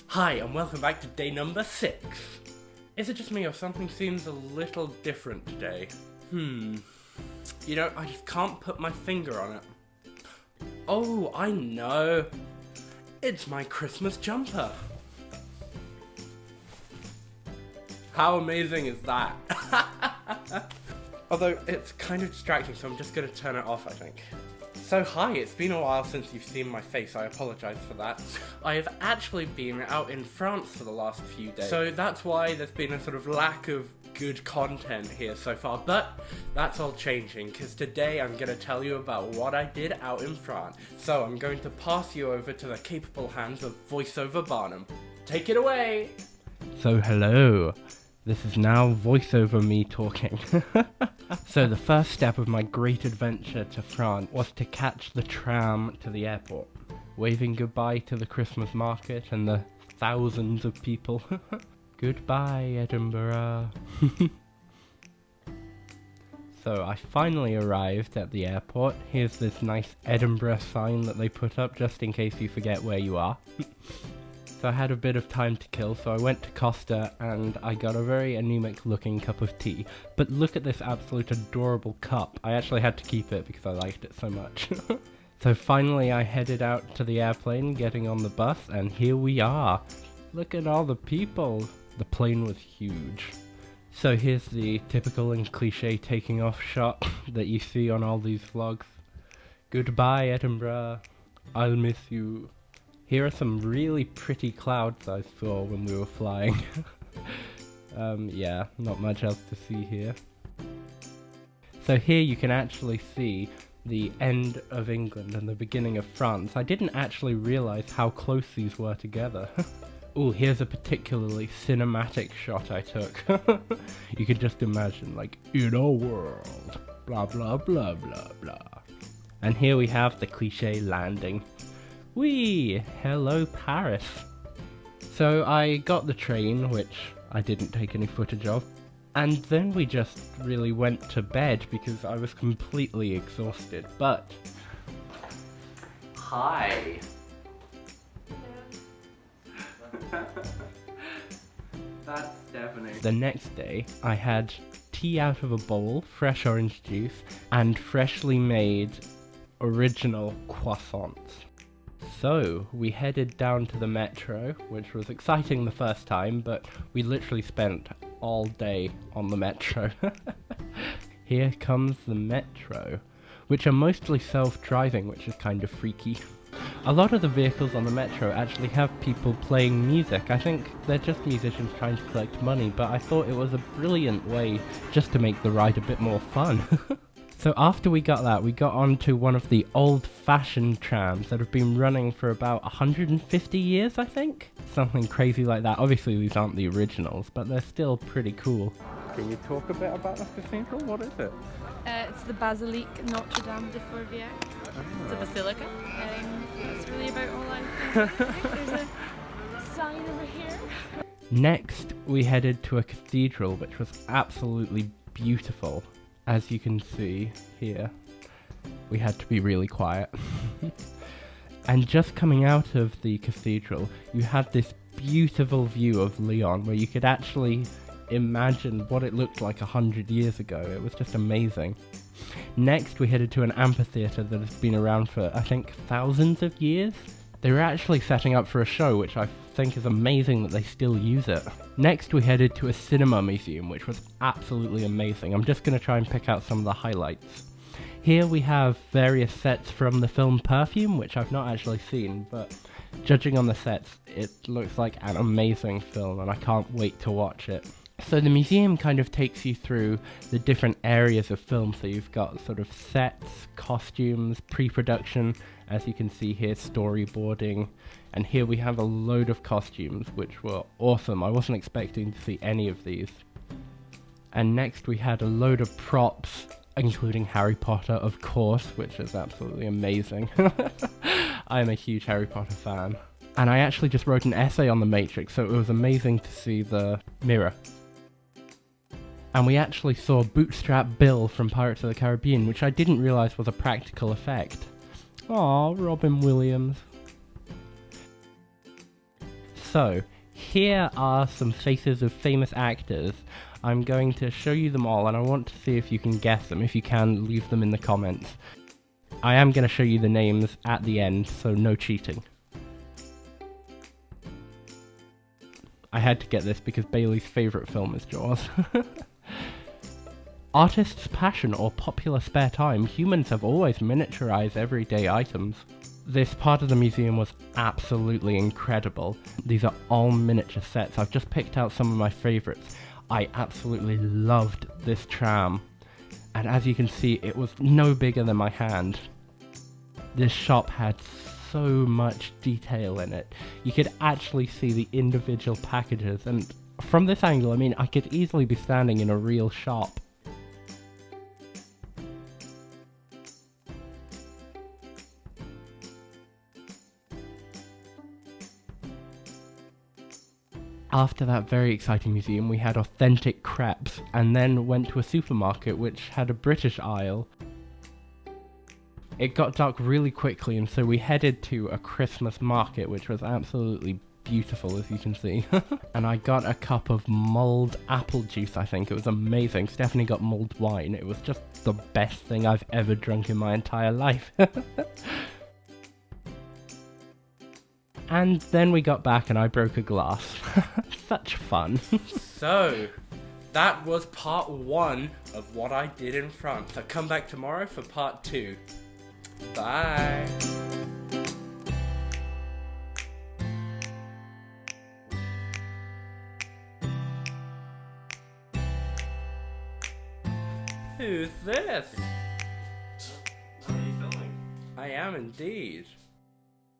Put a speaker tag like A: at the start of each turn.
A: Hi, and welcome back to day number 6. Is it just me or something seems a little different today? You know, I just can't put my finger on it. Oh, I know. It's my Christmas jumper. How amazing is that? Although, it's kind of distracting, so I'm just gonna turn it off, I think. So hi, it's been a while since you've seen my face, I apologise for that. I have actually been out in France for the last few days, so that's why there's been a sort of lack of good content here so far, but that's all changing, because today I'm going to tell you about what I did out in France. So I'm going to pass you over to the capable hands of VoiceOver Barnum. Take it away! So hello. This is now voiceover me talking. So the first step of my great adventure to France was to catch the tram to the airport, waving goodbye to the Christmas market and the thousands of people. Goodbye, Edinburgh. So I finally arrived at the airport. Here's this nice Edinburgh sign that they put up just in case you forget where you are. So I had a bit of time to kill, so I went to Costa and I got a very anemic looking cup of tea. But look at this absolute adorable cup. I actually had to keep it because I liked it so much. So finally I headed out to the airplane, getting on the bus, and here we are. Look at all the people. The plane was huge. So here's the typical and cliche taking off shot that you see on all these vlogs. Goodbye, Edinburgh. I'll miss you. Here are some really pretty clouds I saw when we were flying. Yeah, not much else to see here. So here you can actually see the end of England and the beginning of France. I didn't actually realise how close these were together. Ooh, here's a particularly cinematic shot I took. You can just imagine, like, in a world, blah blah blah blah blah. And here we have the cliche landing. Whee! Hello, Paris. So I got the train, which I didn't take any footage of, and then we just really went to bed because I was completely exhausted, but... Hi! That's deafening. The next day, I had tea out of a bowl, fresh orange juice, and freshly made original croissants. So, we headed down to the metro, which was exciting the first time, but we literally spent all day on the metro. Here comes the metro, which are mostly self-driving, which is kind of freaky. A lot of the vehicles on the metro actually have people playing music. I think they're just musicians trying to collect money, but I thought it was a brilliant way just to make the ride a bit more fun. So after we got that, we got onto one of the old-fashioned trams that have been running for about 150 years, I think? Something crazy like that. Obviously these aren't the originals, but they're still pretty cool. Can you talk a bit about this cathedral? What is it?
B: It's the Basilique Notre Dame de Fourvière. It's a basilica. That's really about all I think. There's a sign over here.
A: Next, we headed to a cathedral which was absolutely beautiful. As you can see here, we had to be really quiet. And just coming out of the cathedral, you had this beautiful view of Lyon, where you could actually imagine what it looked like 100 years ago. It was just amazing. Next, we headed to an amphitheatre that has been around for, I think, thousands of years. They were actually setting up for a show, which I think is amazing that they still use it. Next, we headed to a cinema museum, which was absolutely amazing. I'm just going to try and pick out some of the highlights. Here we have various sets from the film Perfume, which I've not actually seen, but judging on the sets, it looks like an amazing film, and I can't wait to watch it. So the museum kind of takes you through the different areas of film, so you've got sort of sets, costumes, pre-production, as you can see here, storyboarding, and here we have a load of costumes, which were awesome. I wasn't expecting to see any of these. And next we had a load of props, including Harry Potter, of course, which is absolutely amazing. I am a huge Harry Potter fan. And I actually just wrote an essay on the Matrix, so it was amazing to see the mirror. And we actually saw Bootstrap Bill from Pirates of the Caribbean, which I didn't realise was a practical effect. Aw, Robin Williams. So, here are some faces of famous actors. I'm going to show you them all, and I want to see if you can guess them. If you can, leave them in the comments. I am going to show you the names at the end, so no cheating. I had to get this because Bailey's favourite film is Jaws. Artist's passion or popular spare time, humans have always miniaturized everyday items. This part of the museum was absolutely incredible. These are all miniature sets. I've just picked out some of my favourites. I absolutely loved this tram. And as you can see, it was no bigger than my hand. This shop had so much detail in it. You could actually see the individual packages, and from this angle, I mean, I could easily be standing in a real shop. After that very exciting museum, we had authentic crepes, and then went to a supermarket which had a British aisle. It got dark really quickly, and so we headed to a Christmas market, which was absolutely beautiful, as you can see. And I got a cup of mulled apple juice, I think. It was amazing. Stephanie got mulled wine. It was just the best thing I've ever drunk in my entire life. And then we got back and I broke a glass. Such fun. So, that was part 1 of what I did in France. I'll come back tomorrow for part 2. Bye. Who's this?
C: Are you filming?
A: I am indeed.